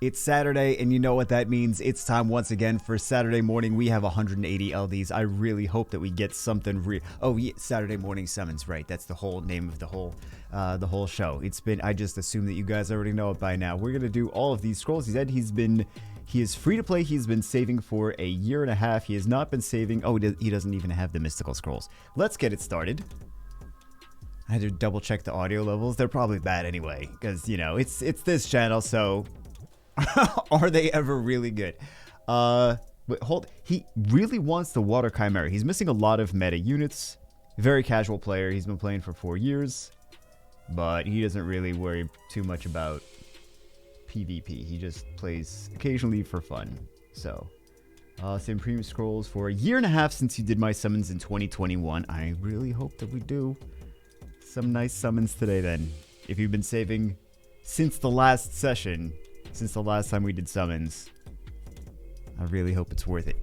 It's Saturday, and you know what that means. It's time once again for Saturday morning. We have 180 LDs. I really hope that we get something real. Oh, yeah, Saturday morning summons, right? That's the whole name of the whole show. It's been. I just assume that you guys already know it by now. We're gonna do all of these scrolls. He said he is free to play. He's been saving for a year and a half. He has not been saving. Oh, he doesn't even have the mystical scrolls. Let's get it started. I had to double check the audio levels. They're probably bad anyway, because you know it's this channel, so. Are they ever really good? But he really wants the Water Chimera. He's missing a lot of meta units. Very casual player. He's been playing for 4 years, but he doesn't really worry too much about PvP. He just plays occasionally for fun. So, same premium scrolls for a year and a half since you did my summons in 2021. I really hope that we do some nice summons today then. If you've been saving since the last session, since the last time we did summons, I really hope it's worth it.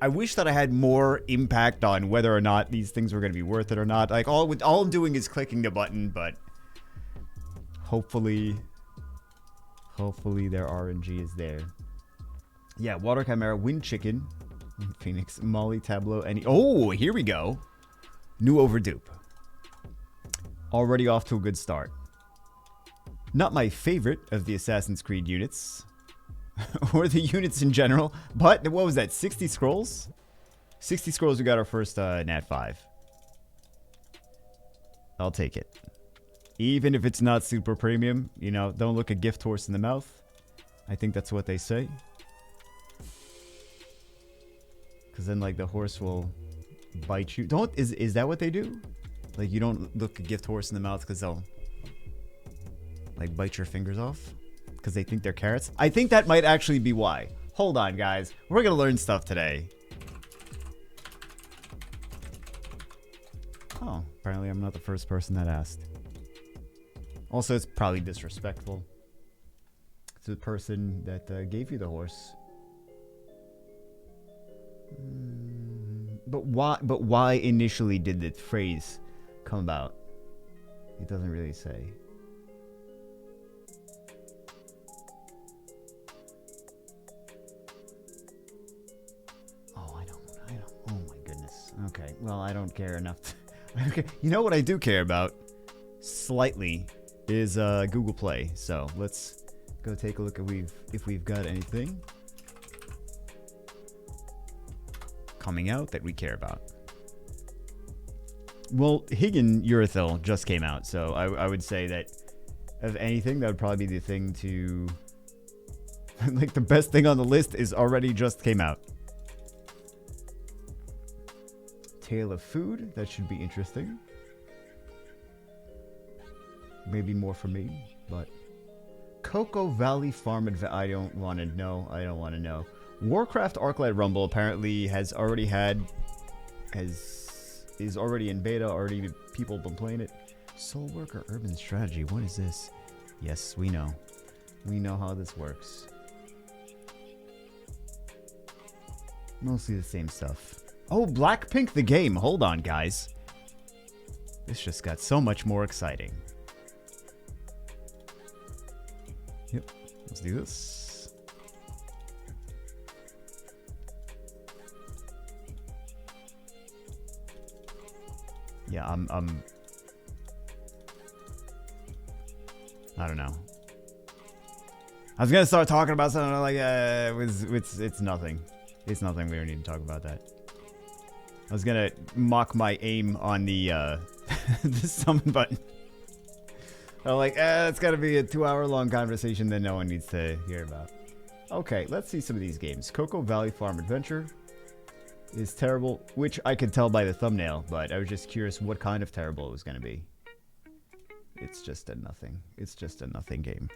I wish that I had more impact on whether or not these things were going to be worth it or not. Like, all I'm doing is clicking the button, but hopefully their RNG is there. Yeah, Water Chimera, Wind Chicken, Phoenix, Molly, Tableau, and... Oh, here we go. New Overdupe. Already off to a good start. Not my favorite of the Assassin's Creed units, or the units in general, but what was that, 60 scrolls? 60 scrolls, we got our first Nat 5. I'll take it. Even if it's not super premium, you know, don't look a gift horse in the mouth. I think that's what they say. Because then, like, the horse will bite you. Is that what they do? Like, you don't look a gift horse in the mouth because they'll... like, bite your fingers off? Because they think they're carrots? I think that might actually be why. Hold on, guys. We're going to learn stuff today. Oh, apparently I'm not the first person that asked. Also, it's probably disrespectful to the person that gave you the horse. But why initially did the phrase come about? It doesn't really say. Oh my goodness. Okay, well, I don't care enough. Okay, you know what I do care about? Slightly is Google Play. So let's go take a look at if we've got anything coming out that we care about. Well, Higgin Urethil just came out, so I would say that of anything, that would probably be the thing to... like, the best thing on the list is already just came out. Tale of Food, that should be interesting. Maybe more for me, but... Cocoa Valley Farm Adventure, I don't want to know. I don't want to know. Warcraft Arclight Rumble apparently has already is already in beta, already people have been playing it. Soul Worker Urban Strategy, what is this? Yes, we know. We know how this works. Mostly the same stuff. Oh, Blackpink the game. Hold on, guys. This just got so much more exciting. Yep. Let's do this. Yeah, I don't know. I was gonna start talking about something like it's nothing. It's nothing. We don't need to talk about that. I was gonna mock my aim on the the summon button. I'm like, it's gotta be a 2-hour long conversation that no one needs to hear about. Okay, let's see some of these games. Cocoa Valley Farm Adventure is terrible, which I could tell by the thumbnail, but I was just curious what kind of terrible it was gonna be. It's just a nothing. It's just a nothing game.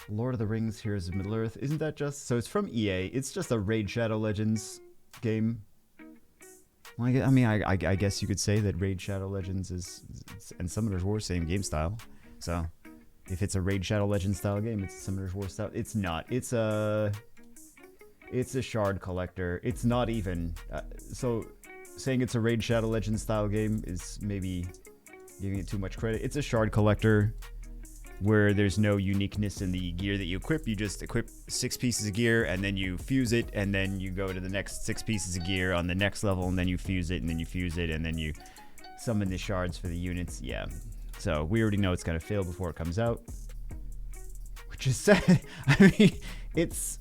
Lord of the Rings, Heroes of Middle-earth. Isn't that just... So it's from EA. It's just a Raid Shadow Legends game. Well, I mean, I guess you could say that Raid Shadow Legends is... and Summoner's War, same game style. So, if it's a Raid Shadow Legends style game, it's a Summoner's War style. It's not. It's a shard collector. It's not even... so, saying it's a Raid Shadow Legends style game is maybe giving it too much credit. It's a shard collector where there's no uniqueness in the gear that you equip. You just equip 6 pieces of gear and then you fuse it, and then you go to the next 6 pieces of gear on the next level, and then you fuse it, and then you fuse it, and then you summon the shards for the units. Yeah. So we already know it's going to fail before it comes out. Which is sad. I mean, it's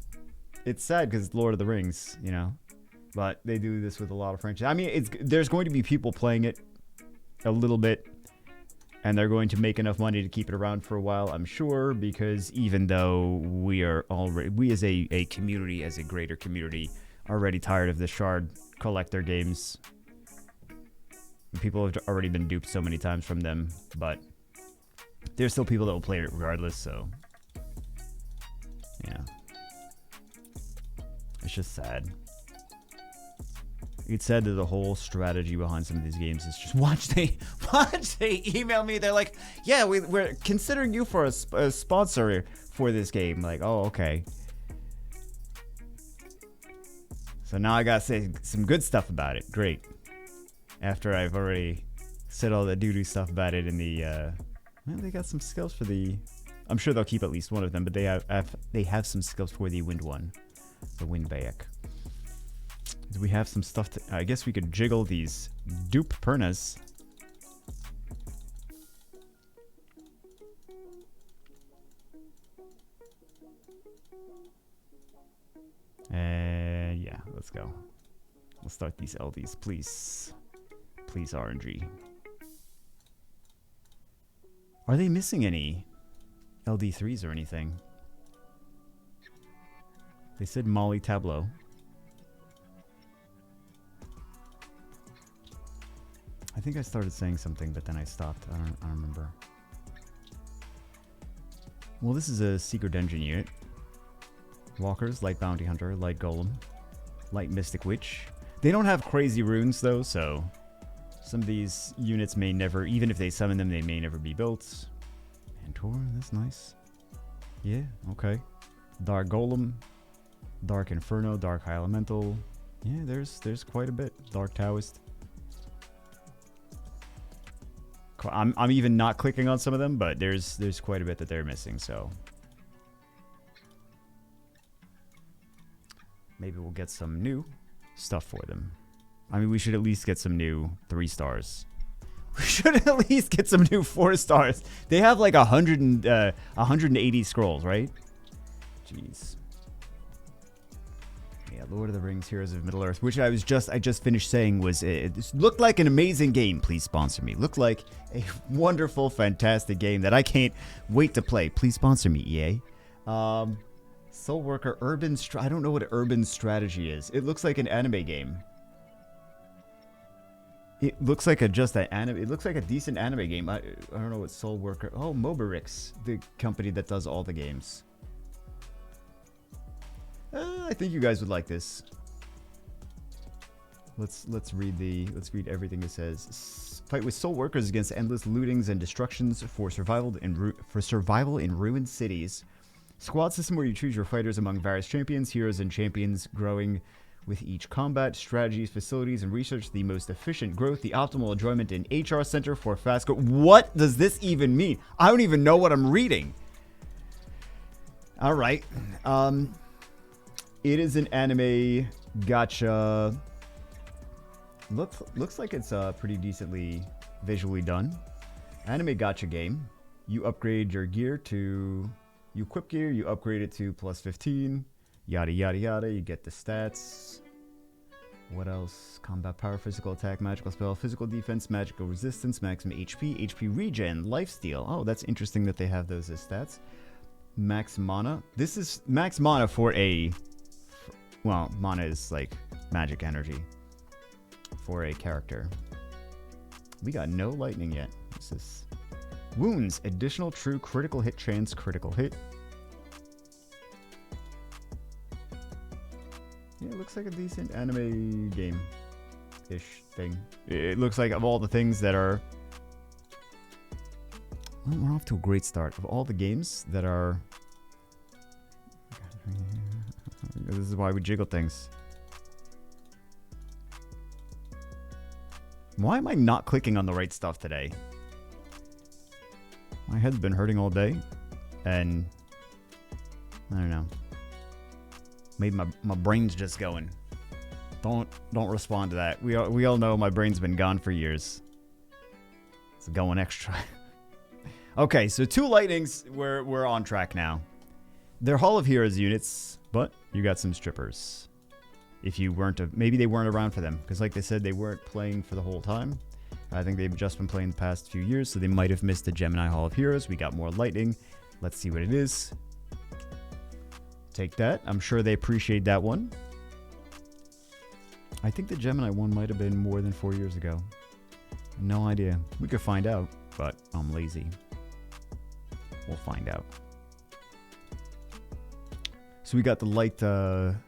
sad because it's Lord of the Rings, you know. But they do this with a lot of franchises. I mean, there's going to be people playing it a little bit, and they're going to make enough money to keep it around for a while, I'm sure, because even though we as a community, as a greater community, are already tired of the shard collector games. People have already been duped so many times from them, but there's still people that will play it regardless, so yeah. It's just sad. It's sad that the whole strategy behind some of these games is just watch they email me. They're like, yeah, we're considering you for a sponsor for this game. Like, oh, okay. So now I gotta say some good stuff about it. Great. After I've already said all the doo-doo stuff about it in the, well, they got some skills for the, I'm sure they'll keep at least one of them, but they have some skills for the wind one, the wind bayak. Do we have some stuff to... I guess we could jiggle these dupe Pernas. Yeah, let's go. Let's start these LDs, please. Please, RNG. Are they missing any LD3s or anything? They said Molly Tableau. I think I started saying something, but then I stopped. I don't remember. Well, this is a secret dungeon unit. Walkers, Light Bounty Hunter, Light Golem, Light Mystic Witch. They don't have crazy runes, though, so some of these units may never, even if they summon them, they may never be built. Mantor, that's nice. Yeah, okay. Dark Golem, Dark Inferno, Dark High Elemental. Yeah, there's quite a bit. Dark Taoist. I'm even not clicking on some of them, but there's quite a bit that they're missing, so maybe we'll get some new stuff for them. I mean, we should at least get some new 3 stars. We should at least get some new 4 stars. They have like 180 scrolls, right? Jeez. Yeah, Lord of the Rings, Heroes of Middle-earth, which I just finished saying was, it looked like an amazing game. Please sponsor me. Looked like a wonderful, fantastic game that I can't wait to play. Please sponsor me, EA. Soul Worker, I don't know what urban strategy is. It looks like an anime game. It looks like it looks like a decent anime game. I don't know what Soul Worker. Oh, Mobarix, the company that does all the games. I think you guys would like this. Let's read everything it says. Fight with soul workers against endless lootings and destructions for survival in ruined cities. Squad system where you choose your fighters among various champions, heroes, and champions, growing with each combat. Strategies, facilities, and research. The most efficient growth, the optimal enjoyment in HR center for fast growth. What does this even mean? I don't even know what I'm reading. All right. It is an anime gacha. Looks like it's pretty decently visually done. Anime gacha game. You upgrade your gear to... You equip gear, you upgrade it to plus 15. Yada, yada, yada. You get the stats. What else? Combat power, physical attack, magical spell, physical defense, magical resistance, maximum HP, HP regen, lifesteal. Oh, that's interesting that they have those as stats. Max mana. This is max mana for a... Well, mana is like magic energy for a character. We got no lightning yet. What's this? Wounds. Additional true critical hit chance. Critical hit. Yeah, it looks like a decent anime game-ish thing. It looks like of all the things that are... Well, we're off to a great start. Of all the games that are... This is why we jiggle things. Why am I not clicking on the right stuff today? My head's been hurting all day, and I don't know. Maybe my brain's just going. Don't respond to that. We all know my brain's been gone for years. It's going extra. Okay, so 2 lightnings. We're on track now. They're Hall of Heroes units, but you got some strippers. If you weren't, maybe they weren't around for them, because like they said, they weren't playing for the whole time. I think they've just been playing the past few years, so they might have missed the Gemini Hall of Heroes. We got more lightning. Let's see what it is. Take that. I'm sure they appreciate that one. I think the Gemini one might have been more than 4 years ago. No idea. We could find out, but I'm lazy. We'll find out. So we got the light golem,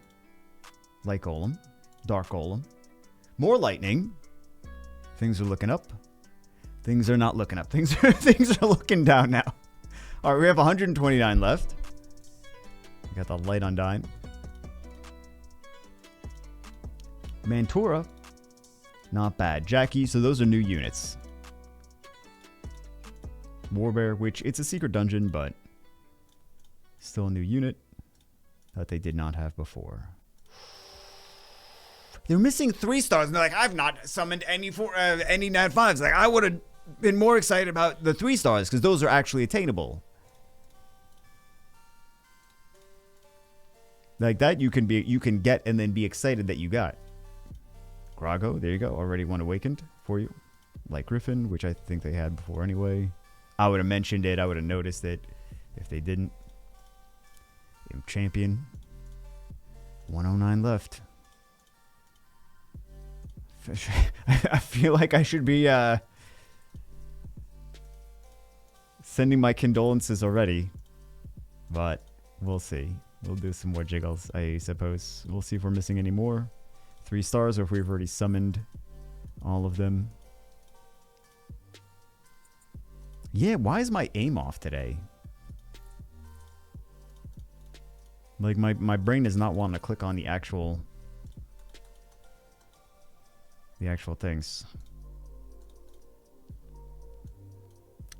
dark golem, more lightning. Things are looking up. Things are not looking up. Things are looking down now. All right, we have 129 left. We got the light undying. Mantora, not bad. Jackie, so those are new units. Warbear, which it's a secret dungeon, but still a new unit that they did not have before. They're missing 3 stars, and they're like, I've not summoned any Nat 5s. Like, I would have been more excited about the 3 stars, because those are actually attainable. Like that, you can get and then be excited that you got. Grago, there you go. Already one awakened for you. Like Griffin, which I think they had before anyway. I would have mentioned it. I would have noticed it if they didn't. Imp Champion. 109 left. I feel like I should be sending my condolences already. But we'll see. We'll do some more jiggles, I suppose. We'll see if we're missing any more. 3 stars, or if we've already summoned all of them. Yeah, why is my aim off today? Like, my brain is not wanting to click on the actual things.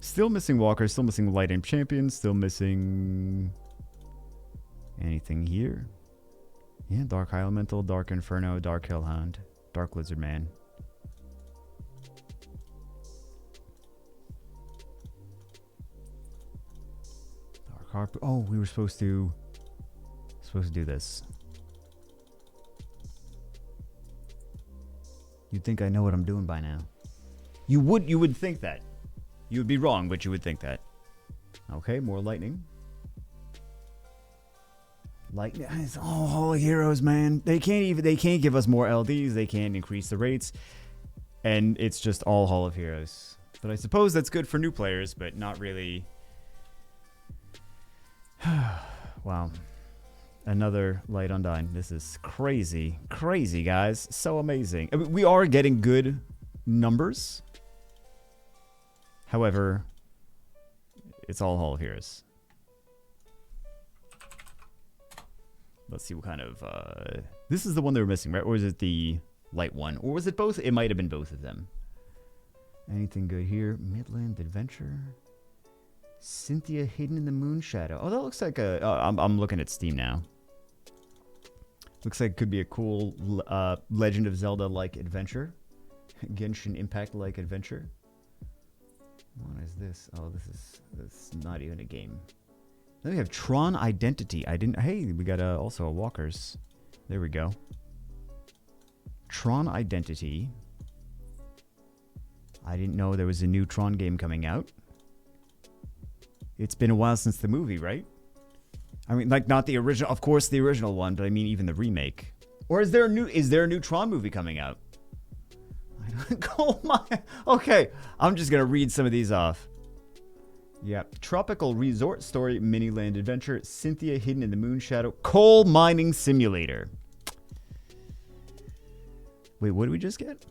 Still missing Walker, still missing Light Imp Champion, still missing anything here. Yeah, Dark High Elemental, Dark Inferno, Dark Hellhound, Dark Lizard Man. Dark Harp. Oh, we were supposed to do this. You'd think I know what I'm doing by now. You would think that. You would be wrong, but you would think that. Okay, more lightning. Lightning. It's all heroes, man. They can't give us more LDs. They can't increase the rates. And it's just all Hall of Heroes. But I suppose that's good for new players, but not really. Wow. Another Light Undying. This is crazy. Crazy, guys. So amazing. I mean, we are getting good numbers. However, it's all Hall of Heroes. Let's see what kind of... this is the one they were missing, right? Or is it the light one? Or was it both? It might have been both of them. Anything good here? Midland Adventure. Cynthia Hidden in the Moon Shadow. Oh, that looks like a... I'm looking at Steam now. Looks like it could be a cool Legend of Zelda-like adventure. Genshin Impact-like adventure. What is this? Oh, this is not even a game. Then we have Tron Identity. Hey, we got also a Walkers. There we go. Tron Identity. I didn't know there was a new Tron game coming out. It's been a while since the movie, right? I mean, like, not the original, of course, the original one, but I mean even the remake. Or is there a new Tron movie coming out? Oh my. Okay, I'm just gonna read some of these off. Yep. Tropical Resort Story Miniland Adventure. Cynthia Hidden in the Moon Shadow. Coal Mining Simulator. Wait, what did we just get?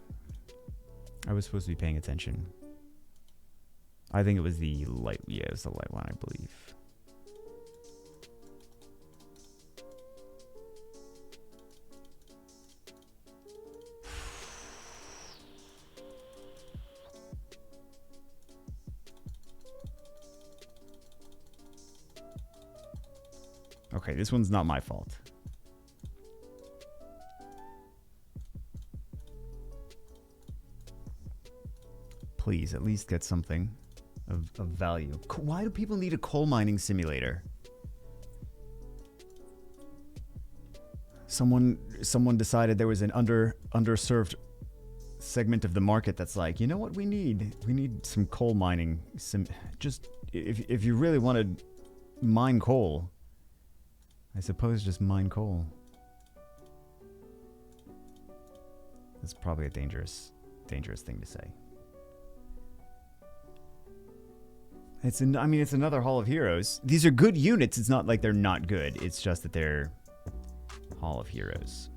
I was supposed to be paying attention. I think it was the light. Yeah, it was the light one, I believe. Okay, this one's not my fault. Please, at least get something of value. Why do people need a coal mining simulator? Someone decided there was an underserved segment of the market that's like, you know what we need? We need some coal mining. Just if you really want to mine coal, I suppose just mine coal. That's probably a dangerous thing to say. I mean, it's another Hall of Heroes. These are good units. It's not like they're not good. It's just that they're Hall of Heroes.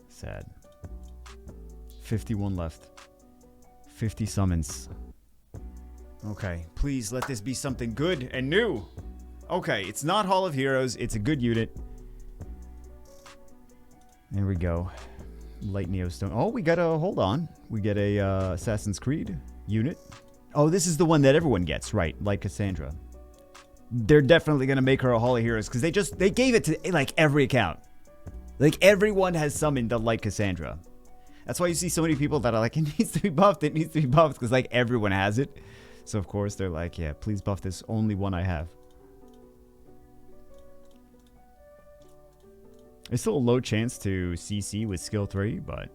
Sad. 51 left. 50 summons. Okay, please let this be something good and new. Okay, it's not Hall of Heroes. It's a good unit. There we go. Light Neostone. Oh, we got a... Hold on. We get a Assassin's Creed unit. Oh, this is the one that everyone gets, right? Like Cassandra. They're definitely going to make her a Hall of Heroes because they gave it to, like, every account. Like, everyone has summoned the Light Cassandra. That's why you see so many people that are like, it needs to be buffed. It needs to be buffed because, like, everyone has it. So, of course, they're like, yeah, please buff this only one I have. It's still a low chance to CC with skill 3, but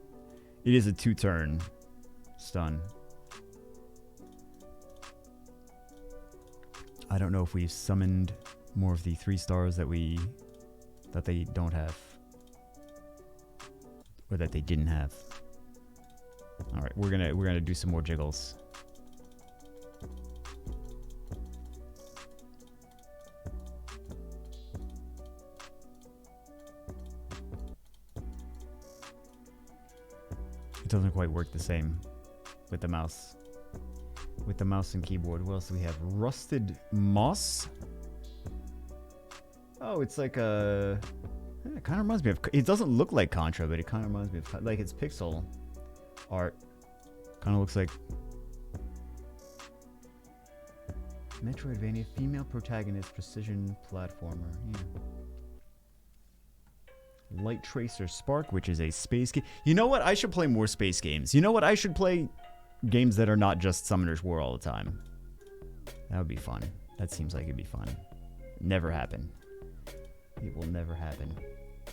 it is a 2-turn stun. I don't know if we've summoned more of the 3 stars that they don't have. Or that they didn't have. Alright, we're gonna do some more jiggles. It doesn't quite work the same with the mouse. With the mouse and keyboard. What else do we have? Rusted Moss? Oh, it's like a... It kind of reminds me of... It doesn't look like Contra, but it kind of reminds me of... Like, it's pixel art. Kind of looks like... Metroidvania, female protagonist, precision platformer. Yeah. Light Tracer Spark, which is a space game. You know what? I should play more space games. You know what? I should play games that are not just Summoner's War all the time. That would be fun. That seems like it'd be fun. Never happen. It will never happen.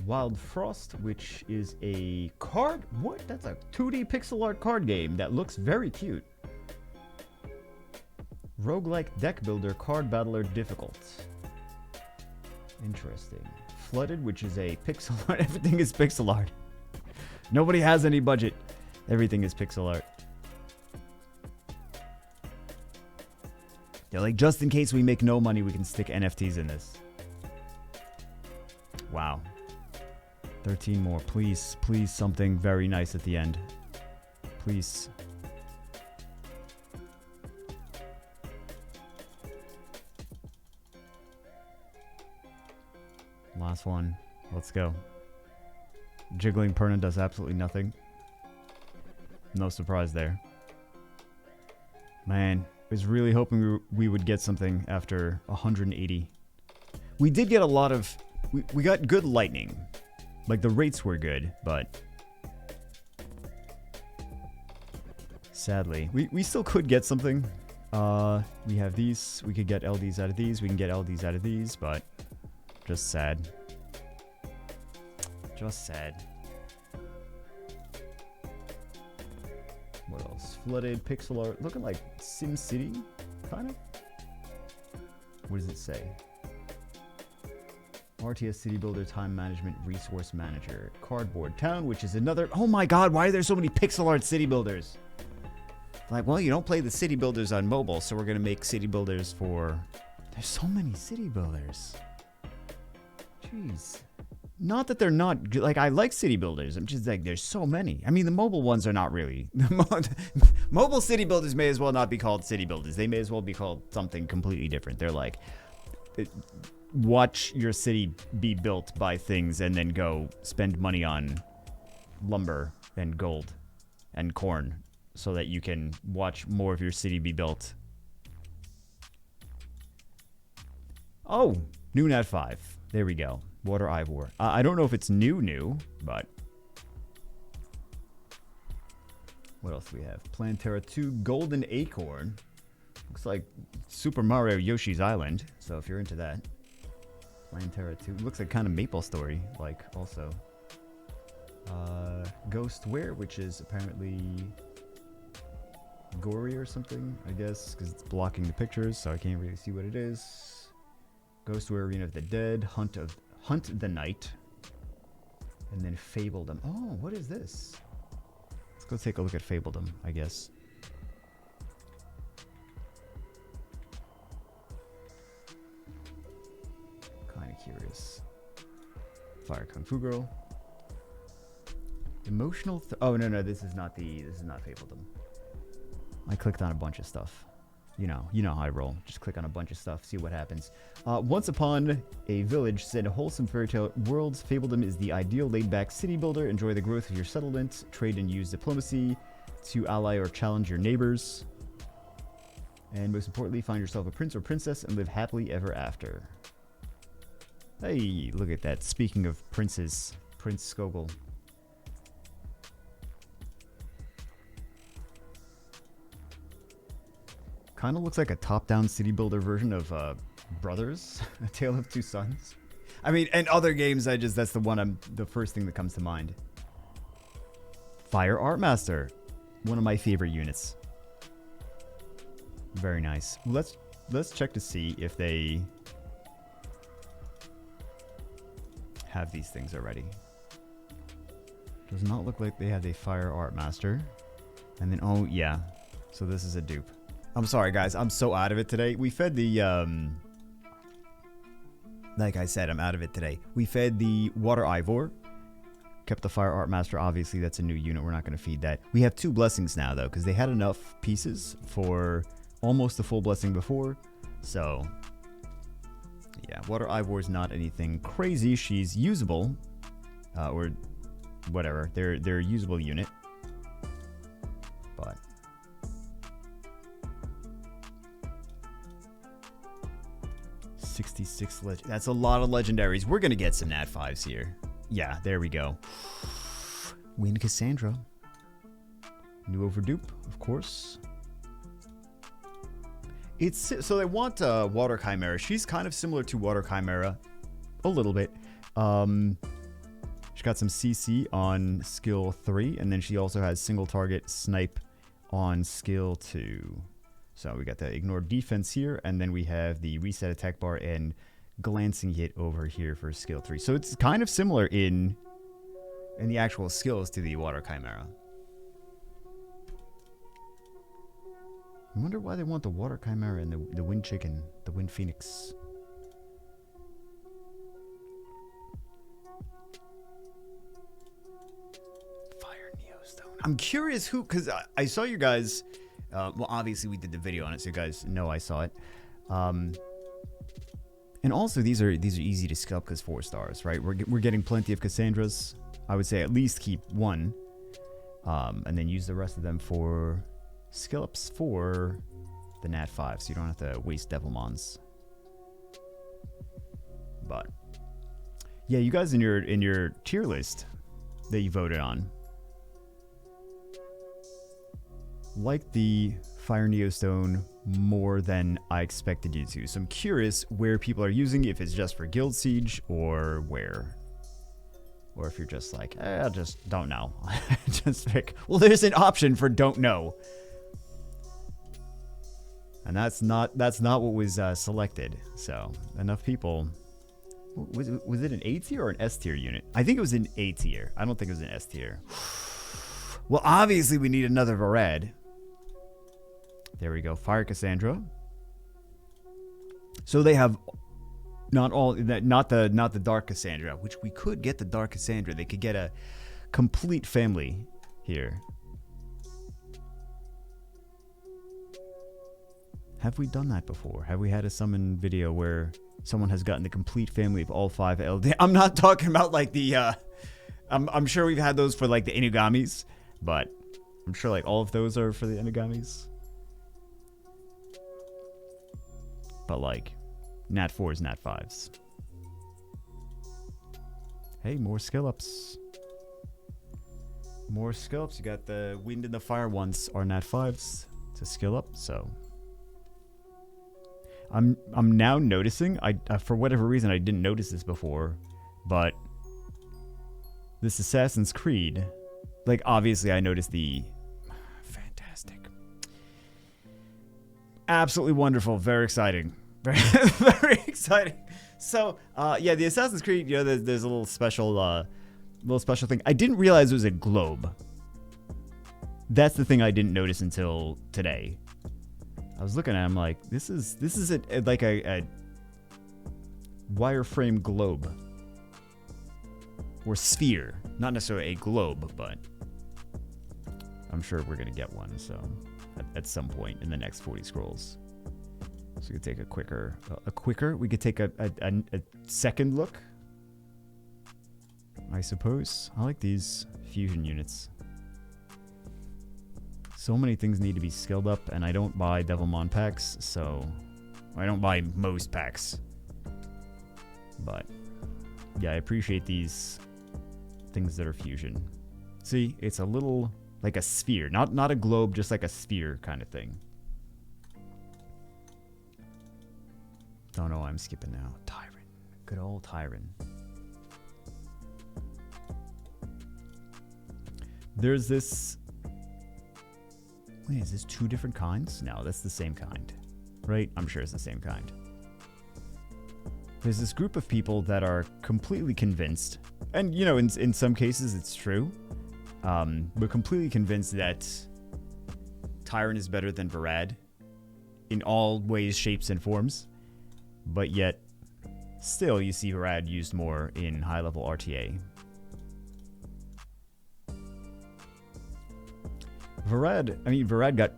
Wild Frost, which is a card... What? That's a 2D pixel art card game that looks very cute. Roguelike deck builder, card battler difficult. Interesting. Flooded, which is a pixel art. Everything is pixel art. Nobody has any budget. Everything is pixel art. They're like, just in case we make no money, we can stick NFTs in this. Wow. 13 more. Please, please, something very nice at the end. Please. Last one. Let's go. Jiggling Perna does absolutely nothing. No surprise there. Man, I was really hoping we would get something after 180. We did get a lot of... We got good lightning. Like, the rates were good, but... Sadly. We still could get something. We have these. We could get LDs out of these. We can get LDs out of these, but... Just sad. Just sad. What else? Flooded, pixel art. Looking like SimCity, kind of. What does it say? RTS City Builder, Time Management, Resource Manager. Cardboard Town, which is another... Oh my god, why are there so many pixel art city builders? Like, well, you don't play the city builders on mobile, so we're going to make city builders for... There's so many city builders. Jeez. Not that they're not good. Like, I like city builders. I'm just like, there's so many. I mean, the mobile ones are not really. Mobile city builders may as well not be called city builders. They may as well be called something completely different. They're like, watch your city be built by things and then go spend money on lumber and gold and corn so that you can watch more of your city be built. Oh, new Nat 5. There we go. Water Ivor. I don't know if it's new, but... What else do we have? Plantera 2 Golden Acorn. Looks like Super Mario Yoshi's Island. So if you're into that. Plantera 2. Looks like kind of Maple Story, like, also. Ghostware, which is apparently... gory or something, I guess, because it's blocking the pictures, so I can't really see what it is. Ghostware Arena of the Dead, Hunt the Night, and then Fabledom. Oh, what is this? Let's go take a look at Fabledom, I guess. Kind of curious. Fire Kung Fu Girl. Emotional. Oh no, this is not Fabledom. I clicked on a bunch of stuff. You know how I roll. Just click on a bunch of stuff, see what happens. Once upon a village set in a wholesome fairy tale worlds, Fabledom is the ideal laid-back city builder. Enjoy the growth of your settlement, trade and use diplomacy to ally or challenge your neighbors. And most importantly, find yourself a prince or princess and live happily ever after. Hey, look at that. Speaking of princes, Prince Skogul. Kind of looks like a top-down city builder version of Brothers, A Tale of Two Sons. I mean, and other games, that's the first thing that comes to mind. Fire Art Master, one of my favorite units. Very nice. Let's check to see if they have these things already. Does not look like they have a Fire Art Master. And then, oh yeah, so this is a dupe. I'm sorry, guys. I'm so out of it today. We fed the, like I said, I'm out of it today. We fed the Water Ivor. Kept the Fire Art Master. Obviously, that's a new unit. We're not going to feed that. We have 2 blessings now, though, because they had enough pieces for almost a full blessing before. So, yeah, Water Ivor is not anything crazy. She's usable, or whatever. They're a usable unit. But... 66 that's a lot of legendaries. We're gonna get some Nat 5s here. Yeah, there we go. Win Cassandra. New overdupe, of course. It's so they want Water Chimera. She's kind of similar to Water Chimera, a little bit. She got some CC on skill 3, and then she also has single target snipe on skill 2. So we got the ignore defense here, and then we have the reset attack bar and glancing hit over here for skill 3. So it's kind of similar in the actual skills to the Water Chimera. I wonder why they want the Water Chimera and the Wind Chicken, the Wind Phoenix. Fire Neostone. I'm curious who, because I saw you guys... well, obviously we did the video on it, so you guys know I saw it. And also, these are easy to scalp because 4 stars, right? We're getting plenty of Cassandras. I would say at least keep 1, and then use the rest of them for skill ups for the Nat 5, so you don't have to waste Devilmons. But yeah, you guys in your tier list that you voted on, like the Fire Neostone more than I expected you to. So I'm curious where people are using it, if it's just for Guild Siege or where. Or if you're just like, I just don't know. Just pick, well, there's an option for don't know. And that's not what was selected. So enough people. Was it an A tier or an S tier unit? I think it was an A tier. I don't think it was an S tier. Well, obviously we need another Varad. There we go. Fire Cassandra. So they have not the Dark Cassandra, which we could get the Dark Cassandra. They could get a complete family here. Have we done that before? Have we had a summon video where someone has gotten the complete family of all 5 LD? I'm not talking about like the I'm sure we've had those for like the Inugamis, but I'm sure like all of those are for the Inugamis. But like Nat 4s, Nat 5s. Hey, more skill ups. More skill ups. You got the wind and the fire ones are Nat 5s to skill up, so I'm now noticing, I for whatever reason I didn't notice this before, but this Assassin's Creed, like obviously I noticed the fantastic, absolutely wonderful, very exciting, very, very exciting. So yeah, the Assassin's Creed, you know, there's a little special thing. I didn't realize it was a globe. That's the thing I didn't notice until today. I was looking at it, I'm like, this is like a wireframe globe. Or sphere. Not necessarily a globe, but I'm sure we're going to get one, so at some point in the next 40 scrolls. So we could take we could take a second look, I suppose. I like these fusion units. So many things need to be skilled up, and I don't buy Devilmon packs, so I don't buy most packs. But yeah, I appreciate these things that are fusion. See, it's a little like a sphere, not a globe, just like a sphere kind of thing. Don't know why I'm skipping now. Tyron, good old Tyron. There's this. Wait, is this two different kinds? No, that's the same kind, right? I'm sure it's the same kind. There's this group of people that are completely convinced, and you know, in some cases it's true, but completely convinced that Tyron is better than Varad in all ways, shapes, and forms, but yet still you see Varad used more in high-level RTA. Varad got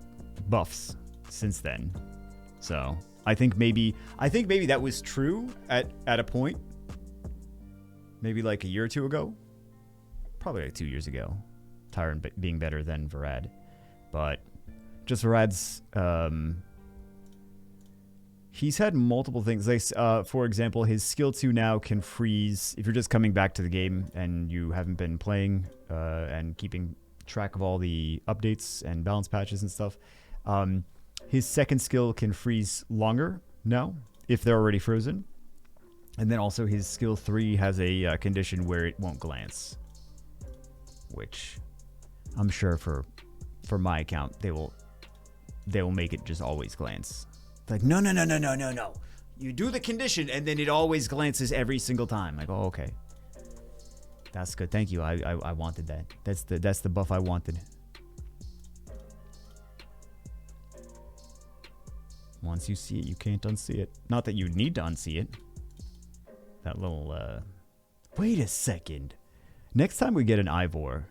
buffs since then, so I think maybe that was true at a point, maybe like a year or two ago, probably like 2 years ago, Tyron being better than Varad, but just Varad's he's had multiple things. Like for example, his skill 2 now can freeze if you're just coming back to the game and you haven't been playing and keeping track of all the updates and balance patches and stuff. His second skill can freeze longer now if they're already frozen, and then also his skill 3 has a condition where it won't glance, which I'm sure for my account they will make it just always glance. Like no, you do the condition and then it always glances every single time. Like, oh, okay. That's good. Thank you. I wanted that. That's the buff I wanted. Once you see it, you can't unsee it. Not that you need to unsee it. That little wait a second. Next time we get an Ivor,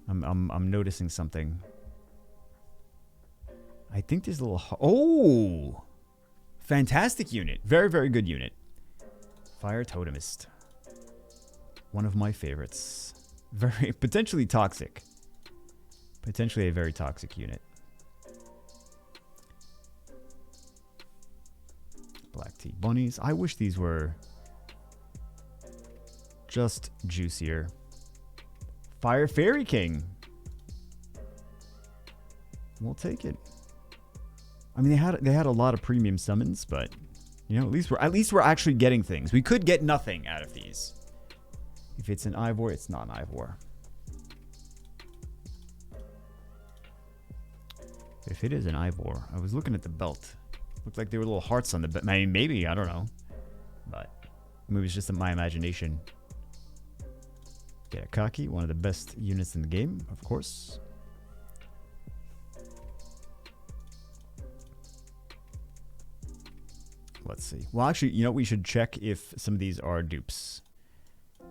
I'm noticing something. I think there's a little fantastic unit. Very, very good unit. Fire Totemist. One of my favorites. Very potentially toxic. Potentially a very toxic unit. Black Tea Bunnies. I wish these were just juicier. Fire Fairy King. We'll take it. I mean, they had a lot of premium summons, but you know, at least we're actually getting things. We could get nothing out of these. If it's an Ivor, it's not an Ivor. If it is an Ivor, I was looking at the belt. Looked like there were little hearts on the belt. I mean, maybe, I don't know. But maybe it's just my imagination. Get a Kaki, one of the best units in the game, of course. Let's see. Well, actually, you know, we should check if some of these are dupes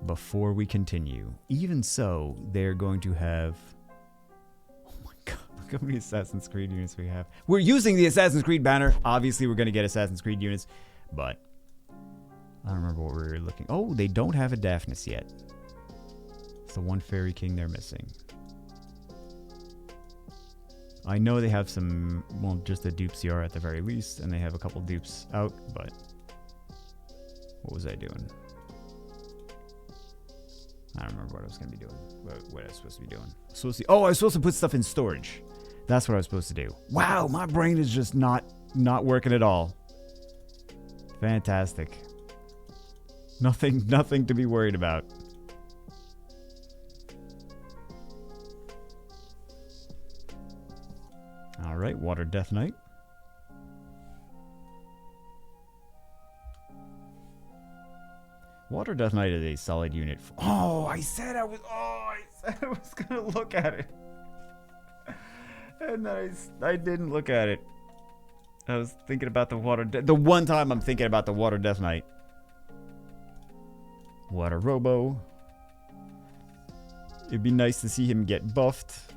before we continue. Even so, they're going to have... Oh my god, look how many Assassin's Creed units we have. We're using the Assassin's Creed banner. Obviously, we're going to get Assassin's Creed units, but I don't remember what we were looking... Oh, they don't have a Daphnis yet. It's the one Fairy King they're missing. I know they have some, well, just a dupe CR at the very least, and they have a couple dupes out, but What was I doing? I don't remember what I was going to be doing. What I was supposed to be doing. I was supposed to put stuff in storage. That's what I was supposed to do. Wow, my brain is just not working at all. Fantastic. Nothing to be worried about. All right, Water Death Knight. Water Death Knight is a solid unit. I said I was gonna look at it, and I didn't look at it. I was thinking about the the one time I'm thinking about the Water Death Knight. Water Robo. It'd be nice to see him get buffed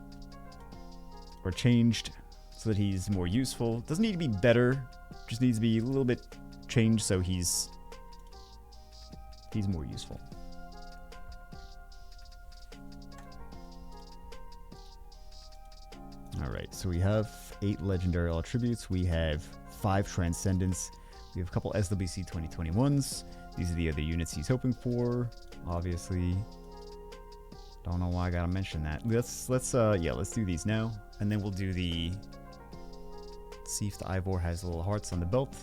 or changed so that he's more useful. Doesn't need to be better, just needs to be a little bit changed so he's more useful. Alright, so we have 8 legendary attributes. We have 5 transcendence. We have a couple SWC 2021s. These are the other units he's hoping for. Obviously, don't know why I gotta mention that. Let's do these now, and then we'll do the. Let's see if the Ivor has little hearts on the belt,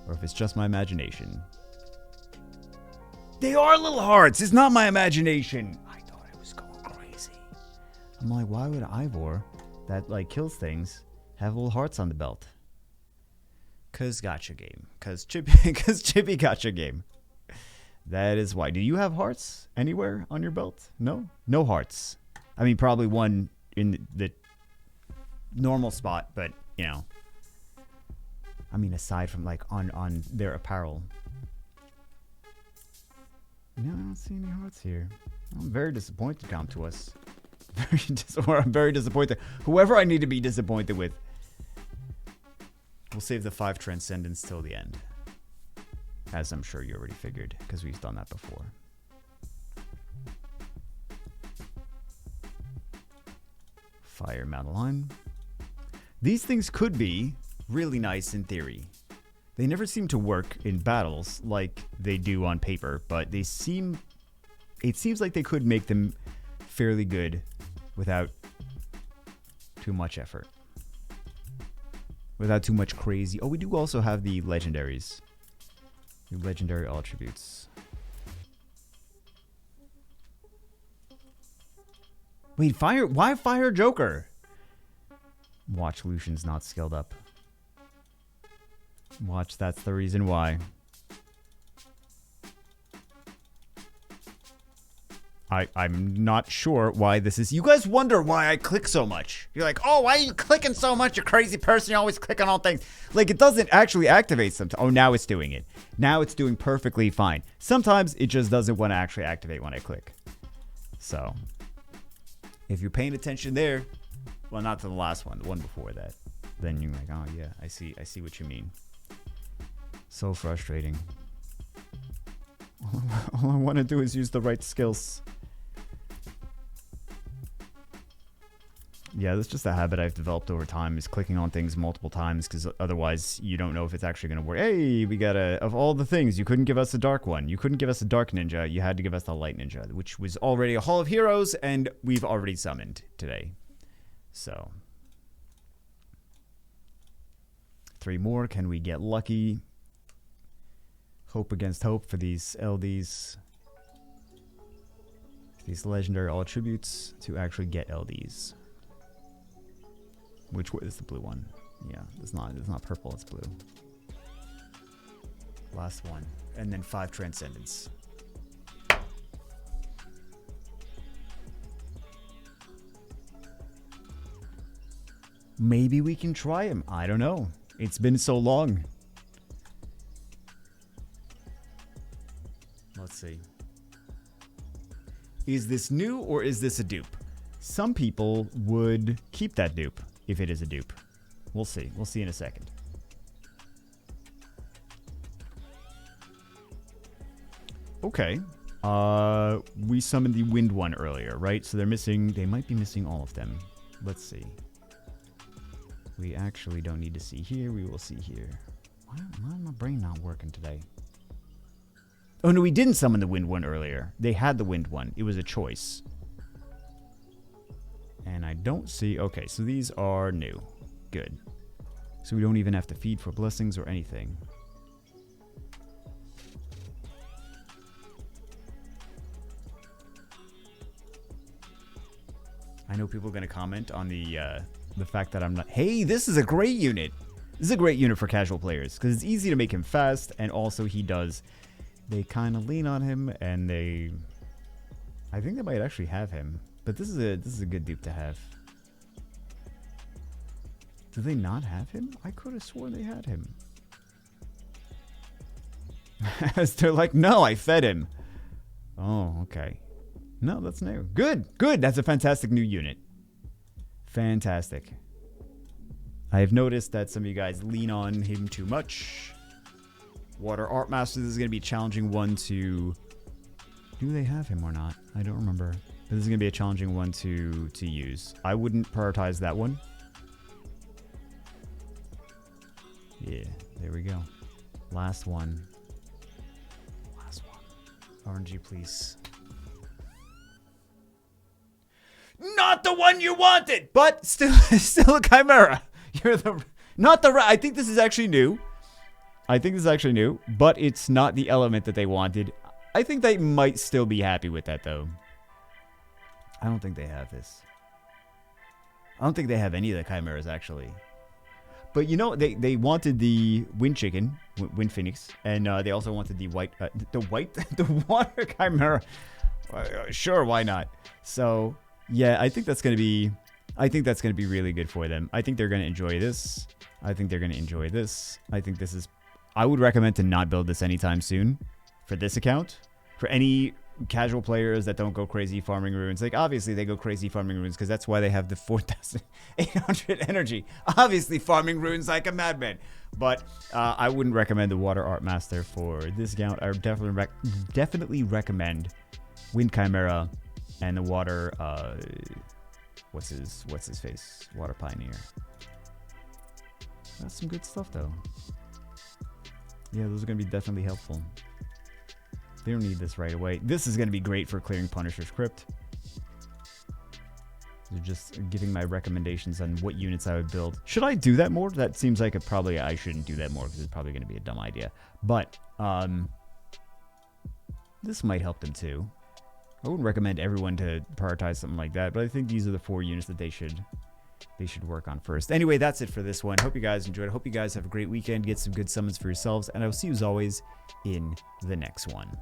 or if it's just my imagination. They are little hearts. It's not my imagination. I thought I was going crazy. I'm like, why would Ivor, that like kills things, have little hearts on the belt? Cause gotcha game. Cause Chippy gotcha game. That is why. Do you have hearts anywhere on your belt? No? No hearts. I mean, probably one in the normal spot, but, you know. I mean, aside from, like, on their apparel. No, I don't see any hearts here. I'm very disappointed, Come to us. I'm very disappointed. Whoever I need to be disappointed with. We'll save the 5 transcendence till the end. As I'm sure you already figured, because we've done that before. Fire Madeline. These things could be really nice in theory. They never seem to work in battles like they do on paper, but it seems like they could make them fairly good without too much effort. Without too much crazy. Oh, we do also have the legendaries. The legendary attributes. Wait, fire? Why fire Joker? Watch, Lucian's not skilled up. Watch, that's the reason why. I'm not sure why this is. You guys wonder why I click so much. You're like, oh, why are you clicking so much, you crazy person? You always click on all things. Like, it doesn't actually activate sometimes. Oh, now it's doing it. Now it's doing perfectly fine. Sometimes it just doesn't want to actually activate when I click. So, if you're paying attention there, well, not to the last one, the one before that, then you're like, oh, yeah, I see what you mean. So frustrating. All I want to do is use the right skills. Yeah, that's just a habit I've developed over time, is clicking on things multiple times, because otherwise you don't know if it's actually going to work. Hey, we got of all the things, you couldn't give us a dark one. You couldn't give us a dark ninja. You had to give us the light ninja, which was already a Hall of Heroes, and we've already summoned today. So. 3 more. Can we get lucky? Hope against hope for these LDs. These legendary all attributes to actually get LDs. Which one is the blue one? Yeah, it's not purple, it's blue. Last one. And then 5 transcendence. Maybe we can try him. I don't know. It's been so long. Let's see. Is this new or is this a dupe? Some people would keep that dupe if it is a dupe. We'll see. We'll see in a second. Okay. We summoned the wind one earlier, right? So they might be missing all of them. Let's see. We actually don't need to see here. We will see here. Why is my brain not working today? Oh, no, we didn't summon the wind one earlier. They had the wind one. It was a choice. And I don't see... Okay, so these are new. Good. So we don't even have to feed for blessings or anything. I know people are going to comment on the fact that I'm not... Hey, this is a great unit. This is a great unit for casual players. Because it's easy to make him fast. And also he does... They kind of lean on him. And they... I think they might actually have him. But this is a good dupe to have. Do they not have him? I could have sworn they had him. They're like, no, I fed him. Oh, okay. No, that's new. Good, good. That's a fantastic new unit. Fantastic. I have noticed that some of you guys lean on him too much. Water Art Master, this is going to be a challenging one to... Do they have him or not? I don't remember. But this is going to be a challenging one to use. I wouldn't prioritize that one. Yeah, there we go. Last one. Last one. RNG, please. Not the one you wanted, but still a Chimera. You're the not the I think this is actually new. I think this is actually new, but it's not the element that they wanted. I think they might still be happy with that though. I don't think they have this. I don't think they have any of the Chimeras actually. But you know, they wanted the Wind Chicken, Wind Phoenix, and they also wanted the the Water Chimera. Sure, why not? So yeah, I think that's gonna be really good for them. I think they're gonna enjoy this. I think they're gonna enjoy this. I think this is. I would recommend to not build this anytime soon for this account. For any casual players that don't go crazy farming ruins, like obviously they go crazy farming ruins because that's why they have the 4,800 energy. Obviously farming ruins like a madman. But I wouldn't recommend the Water Art Master for this account. I would definitely recommend Wind Chimera and the Water. What's his face? Water Pioneer. That's some good stuff though. Yeah, those are gonna be definitely helpful. They don't need this right away. This is going to be great for clearing Punisher's Crypt. They're just giving my recommendations on what units I would build. Should I do that more? That seems like I shouldn't do that more because it's probably going to be a dumb idea. But this might help them too. I wouldn't recommend everyone to prioritize something like that, but I think these are the 4 units that they should work on first. Anyway, that's it for this one. Hope you guys enjoyed. Hope you guys have a great weekend. Get some good summons for yourselves, and I will see you as always in the next one.